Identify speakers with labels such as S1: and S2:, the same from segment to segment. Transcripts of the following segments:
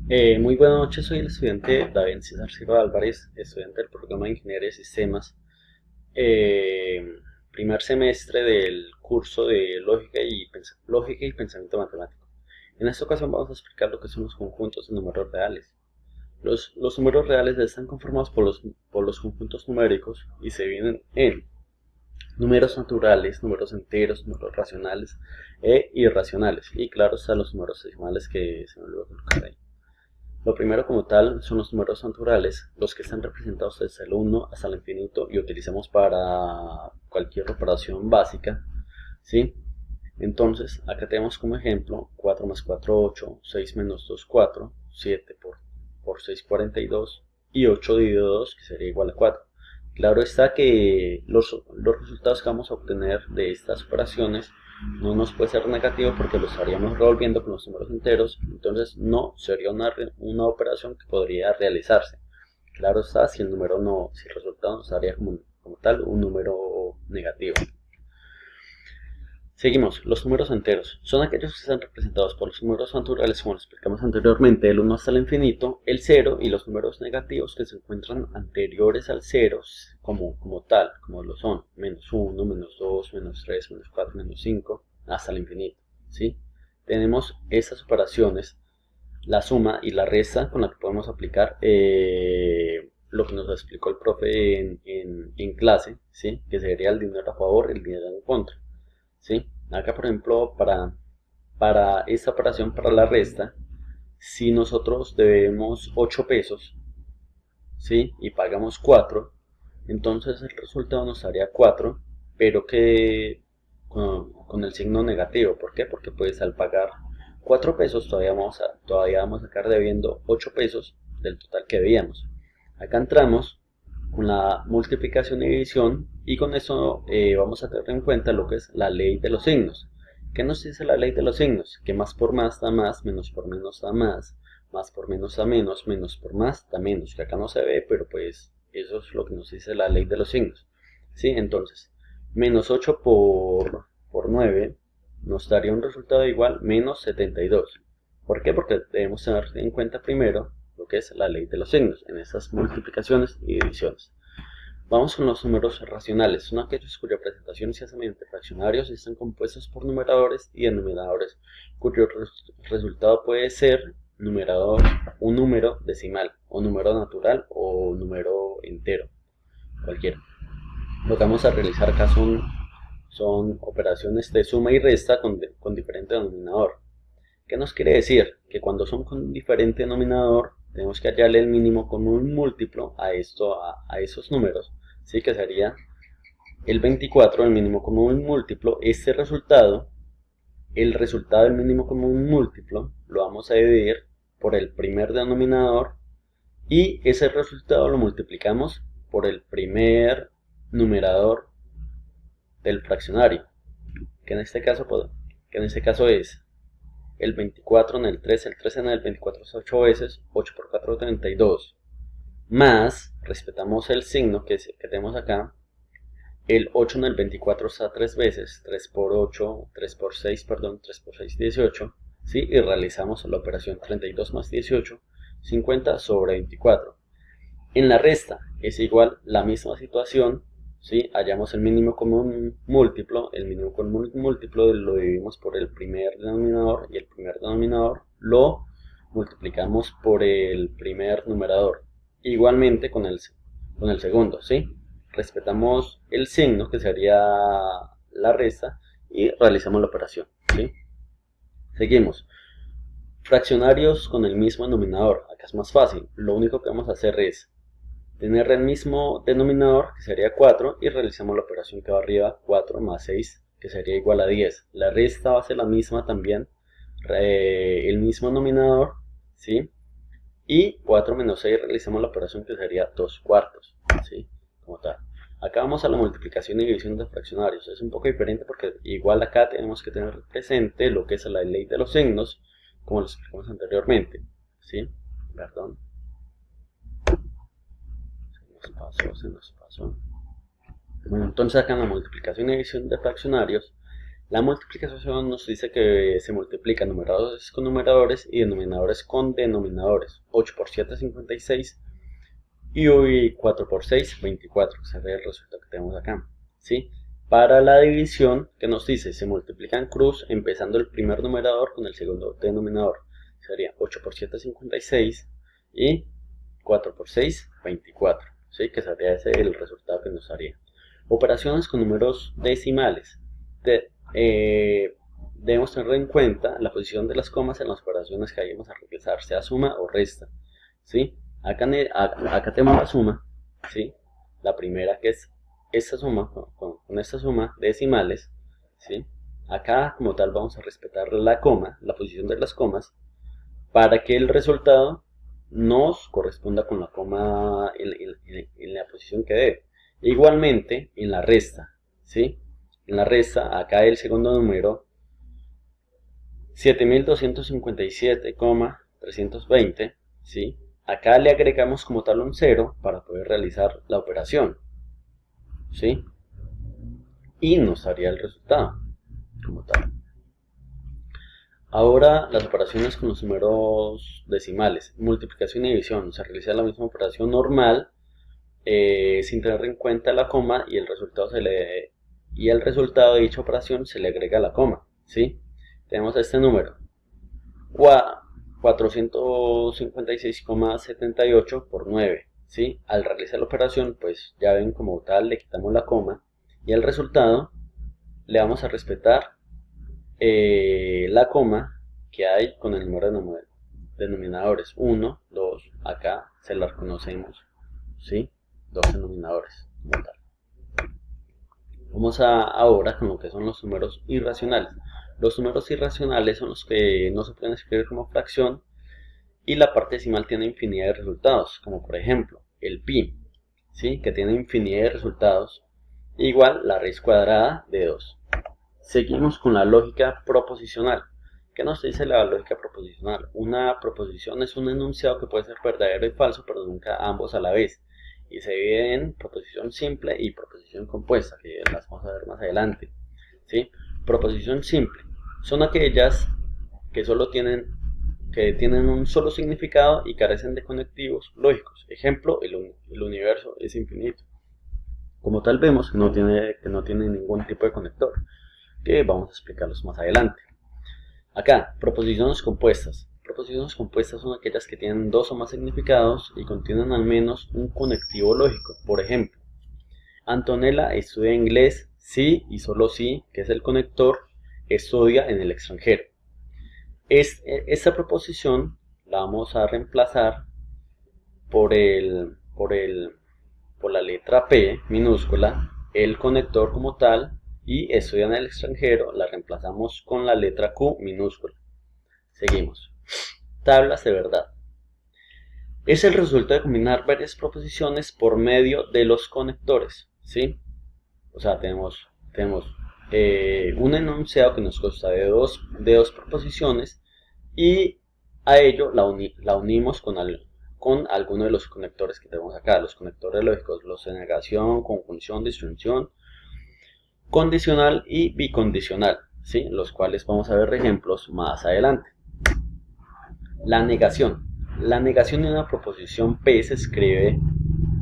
S1: Muy buenas noches, soy el estudiante David César Silva Álvarez, estudiante del programa de Ingeniería de Sistemas, eh, primer semestre del curso de Lógica y Pensamiento Matemático. En esta ocasión vamos a explicar lo que son los conjuntos de números reales. Los números reales están conformados por los conjuntos numéricos y se dividen en números naturales, números enteros, números racionales e irracionales. Y claro, están los números decimales que se me olvidó colocar ahí. Lo primero como tal son los números naturales, los que están representados desde el 1 hasta el infinito y utilizamos para cualquier operación básica, ¿sí? Entonces, acá tenemos como ejemplo 4 más 4, 8, 6 menos 2, 4, 7 por 6, 42 y 8 dividido 2, que sería igual a 4. Claro está que los resultados que vamos a obtener de estas operaciones no nos puede ser negativo porque lo estaríamos revolviendo con los números enteros, entonces no sería una operación que podría realizarse. Claro está, si el número no, si el resultado nos daría como tal un número negativo. Seguimos, los números enteros. Son aquellos que están representados por los números naturales, como lo explicamos anteriormente, del 1 hasta el infinito, el 0 y los números negativos que se encuentran anteriores al 0 como tal, como lo son, menos 1, menos 2, menos 3, menos 4, menos 5, hasta el infinito. ¿Sí? Tenemos estas operaciones, la suma y la resta con la que podemos aplicar lo que nos explicó el profe en clase, ¿sí? Que sería el dinero a favor, el dinero en contra. ¿Sí? Acá, por ejemplo, para esta operación, para la resta, si nosotros debemos 8 pesos, ¿sí? Y pagamos 4, entonces el resultado nos daría 4, pero que con el signo negativo. ¿Por qué? Porque pues al pagar 4 pesos todavía vamos a estar debiendo 8 pesos del total que debíamos. Acá entramos con la multiplicación y división y con eso vamos a tener en cuenta lo que es la ley de los signos. ¿Qué nos dice la ley de los signos? Que más por más da más, menos por menos da más por menos da menos, menos por más da menos, que acá no se ve, pero pues eso es lo que nos dice la ley de los signos. ¿Sí? Entonces, menos 8 por 9 nos daría un resultado igual menos 72. ¿Por qué? Porque debemos tener en cuenta primero lo que es la ley de los signos en estas multiplicaciones y divisiones. Vamos con los números racionales. Son aquellos cuya presentación se hace mediante fraccionarios y están compuestos por numeradores y denominadores, cuyo resultado puede ser un número decimal, o número natural, o número entero, cualquiera. Lo que vamos a realizar acá son operaciones de suma y resta con diferente denominador. ¿Qué nos quiere decir? Que cuando son con diferente denominador, tenemos que hallarle el mínimo con un múltiplo a esos números, ¿sí? Que sería el 24, el mínimo con un múltiplo. El resultado del mínimo con un múltiplo, lo vamos a dividir por el primer denominador y ese resultado lo multiplicamos por el primer numerador del fraccionario, que en este caso, que en este caso es el 24 en el 3, el 3 en el 24 es 8 veces, 8 por 4 32, más, respetamos el signo que tenemos acá, el 8 en el 24 está 3 veces, 3 por 8, 3 por 6, perdón, 3 por 6, 18, ¿sí? Y realizamos la operación 32 más 18, 50 sobre 24. En la resta es igual la misma situación, ¿sí? Hallamos el mínimo común múltiplo, el mínimo común múltiplo lo dividimos por el primer denominador y el primer denominador lo multiplicamos por el primer numerador. Igualmente con el segundo, ¿sí? Respetamos el signo que sería la resta y realizamos la operación, ¿sí? Seguimos. Fraccionarios con el mismo denominador. Acá es más fácil. Lo único que vamos a hacer es tener el mismo denominador, que sería 4, y realizamos la operación que va arriba, 4 más 6, que sería igual a 10. La resta va a ser la misma también, el mismo denominador, ¿sí? Y 4 menos 6 realizamos la operación que sería 2 cuartos, ¿sí? Como tal. Acá vamos a la multiplicación y división de fraccionarios. Es un poco diferente porque igual acá tenemos que tener presente lo que es la ley de los signos, como lo explicamos anteriormente, ¿sí? Perdón. Se nos pasó. Bueno, entonces acá en la multiplicación y división de fraccionarios La multiplicación nos dice que se multiplican numeradores con numeradores y denominadores con denominadores. 8 por 7, 56 y hoy 4 por 6, 24, que sería el resultado que tenemos acá, ¿sí? Para la división, que nos dice, se multiplica en cruz empezando el primer numerador con el segundo denominador. Sería 8 por 7, 56 y 4 por 6, 24, ¿sí? Que sería ese el resultado que nos daría. Operaciones con números decimales. Debemos tener en cuenta la posición de las comas en las operaciones que vayamos a realizar, sea suma o resta, ¿sí? Acá tenemos la suma, ¿sí? La primera que es esta suma, con esta suma de decimales, ¿sí? Acá como tal vamos a respetar la coma, la posición de las comas, para que el resultado nos corresponda con la coma en la posición que debe. Igualmente en la resta, ¿sí? En la resta, acá el segundo número, 7257,320, ¿sí? Acá le agregamos como tal un 0 para poder realizar la operación, ¿sí? Y nos daría el resultado como tal. Ahora las operaciones con los números decimales, multiplicación y división. Se realiza la misma operación normal sin tener en cuenta la coma y el resultado de dicha operación se le agrega la coma, ¿sí? Tenemos este número 456,78 por 9, ¿sí? Al realizar la operación, pues ya ven como tal, le quitamos la coma y el resultado le vamos a respetar la coma que hay con el número de denominadores 1, 2, acá se la reconocemos, ¿sí? Dos denominadores como tal. Vamos ahora con lo que son los números irracionales. Los números irracionales son los que no se pueden escribir como fracción y la parte decimal tiene infinidad de resultados, como por ejemplo el pi, ¿sí? Que tiene infinidad de resultados, igual la raíz cuadrada de 2. Seguimos con la lógica proposicional. ¿Qué nos dice la lógica proposicional? Una proposición es un enunciado que puede ser verdadero y falso, pero nunca ambos a la vez. Y se divide en proposición simple y proposición compuesta, que las vamos a ver más adelante, ¿sí? Proposición simple son aquellas que tienen un solo significado y carecen de conectivos lógicos. Ejemplo, el universo es infinito. Como tal vemos que no tiene ningún tipo de conector, que vamos a explicarlos más adelante. Acá, proposiciones compuestas. Proposiciones compuestas son aquellas que tienen dos o más significados y contienen al menos un conectivo lógico. Por ejemplo, Antonella estudia inglés si y solo si, que es el conector, estudia en el extranjero. Esta proposición la vamos a reemplazar por la letra P minúscula, el conector como tal, y estudia en el extranjero la reemplazamos con la letra Q minúscula. Seguimos. Tablas de verdad. Es el resultado de combinar varias proposiciones por medio de los conectores, ¿sí? O sea, tenemos un enunciado que nos consta de dos proposiciones y a ello la unimos con alguno de los conectores que tenemos acá, los conectores lógicos, los de negación, conjunción, disyunción, condicional y bicondicional, ¿sí? Los cuales vamos a ver ejemplos más adelante. La negación. La negación de una proposición P se escribe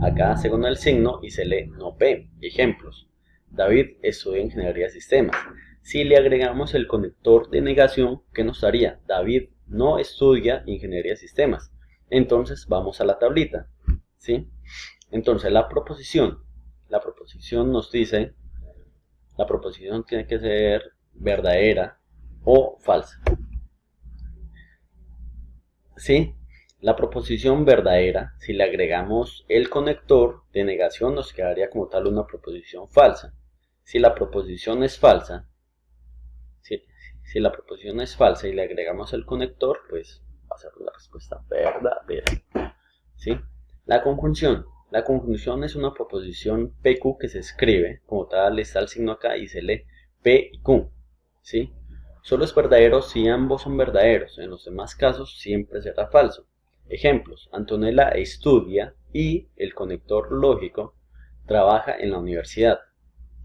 S1: acá según el signo y se lee no P. Ejemplos. David estudia ingeniería de sistemas. Si le agregamos el conector de negación, ¿qué nos daría? David no estudia ingeniería de sistemas. Entonces vamos a la tablita, ¿sí? Entonces la proposición nos dice, la proposición tiene que ser verdadera o falsa, ¿sí? La proposición verdadera, si le agregamos el conector de negación, nos quedaría como tal una proposición falsa. Si la proposición es falsa, si la proposición es falsa y le agregamos el conector, pues va a ser la respuesta verdadera, ¿sí? La conjunción. La conjunción es una proposición PQ que se escribe, como tal está el signo acá y se lee P y Q, ¿sí? Solo es verdadero si ambos son verdaderos, en los demás casos siempre será falso. Ejemplos, Antonella estudia y el conector lógico trabaja en la universidad,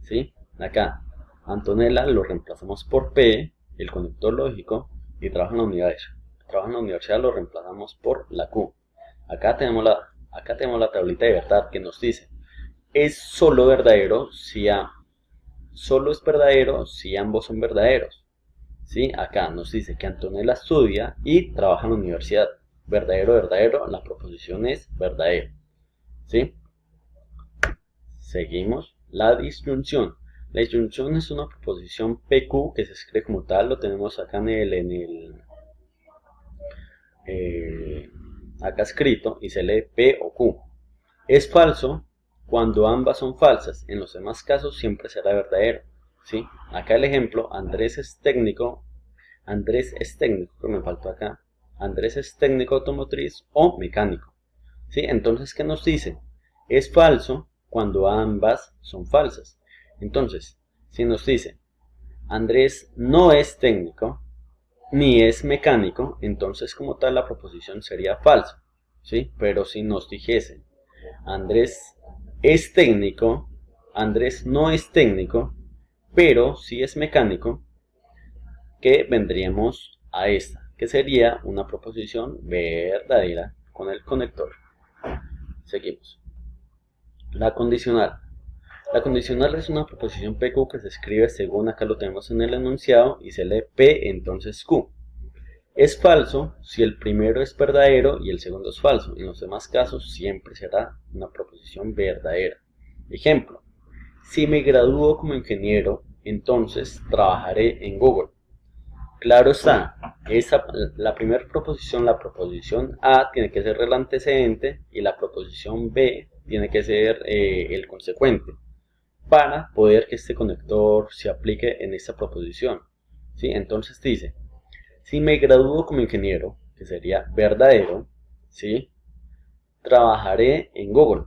S1: ¿sí? Acá, Antonella lo reemplazamos por P, el conector lógico, y trabaja en la universidad. Trabaja en la universidad, lo reemplazamos por la Q. Acá tenemos la tablita de verdad que nos dice, es solo verdadero si A. Solo es verdadero si ambos son verdaderos. ¿Sí? Acá nos dice que Antonella estudia y trabaja en la universidad. Verdadero, verdadero, la proposición es verdadero. ¿Sí? Seguimos. La disyunción. La disyunción es una proposición PQ que se escribe como tal, lo tenemos acá acá escrito y se lee P o Q. Es falso cuando ambas son falsas, en los demás casos siempre será verdadero. ¿Sí? Acá el ejemplo, Andrés es técnico, que me faltó acá, Andrés es técnico automotriz o mecánico. ¿Sí? Entonces, ¿qué nos dice? Es falso cuando ambas son falsas. Entonces, si nos dice, Andrés no es técnico, ni es mecánico, entonces como tal la proposición sería falsa. ¿Sí? Pero si nos dijese, Andrés es técnico, Andrés no es técnico, pero sí es mecánico, que vendríamos a esta, que sería una proposición verdadera con el conector. Seguimos. La condicional. La condicional es una proposición PQ que se escribe según acá lo tenemos en el enunciado y se lee P entonces Q. Es falso si el primero es verdadero y el segundo es falso. En los demás casos siempre será una proposición verdadera. Ejemplo, si me gradúo como ingeniero, entonces trabajaré en Google. Claro está, la primera proposición, la proposición A, tiene que ser el antecedente y la proposición B tiene que ser el consecuente para poder que este conector se aplique en esta proposición. ¿Sí? Entonces dice, si me gradúo como ingeniero, que sería verdadero, ¿sí? Trabajaré en Google.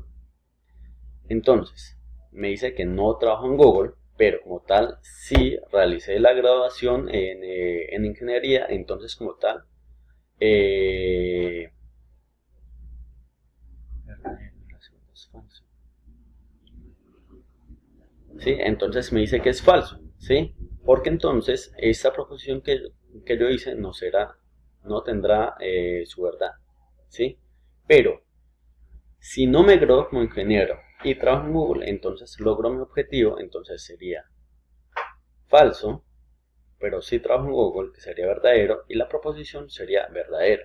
S1: Entonces, me dice que no trabajo en Google, pero como tal, sí realicé la graduación en ingeniería, entonces como tal, ¿sí? Entonces me dice que es falso, ¿sí? Porque entonces esta proposición que yo hice no tendrá su verdad, ¿sí? Pero si no me gradúo como ingeniero y trabajo en Google, entonces logro mi objetivo, entonces sería falso, pero si trabajo en Google, que sería verdadero, y la proposición sería verdadera.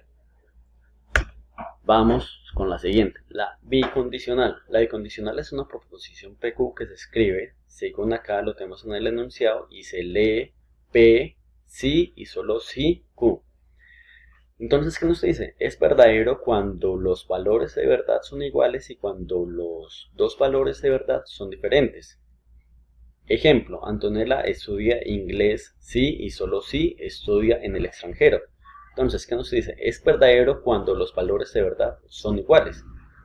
S1: Vamos con la siguiente, la bicondicional. La bicondicional es una proposición PQ que se escribe, según acá lo tenemos en el enunciado, y se lee P, sí y solo sí, Q. Entonces, ¿qué nos dice? Es verdadero cuando los valores de verdad son iguales y cuando los dos valores de verdad son diferentes. Ejemplo, Antonella estudia inglés sí y solo sí estudia en el extranjero. Entonces, ¿qué nos dice? Es verdadero cuando los valores de verdad son iguales.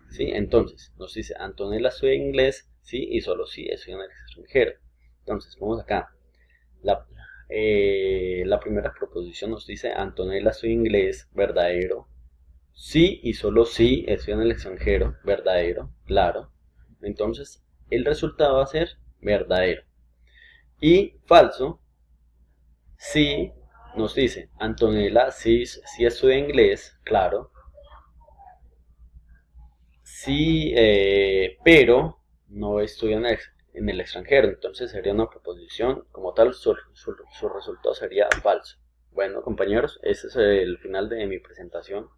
S1: ¿Sí? Entonces, nos dice Antonella estudia inglés sí y solo sí estudia en el extranjero. Entonces, vamos acá. La primera proposición nos dice Antonella estudia inglés, verdadero. Sí y solo sí estudia en el extranjero, verdadero, claro. Entonces, el resultado va a ser verdadero. Y falso, si nos dice Antonella sí estudia inglés, claro. Sí, pero no estudia en el extranjero, entonces sería una proposición, como tal, su resultado sería falso. Bueno, compañeros, este es el final de mi presentación.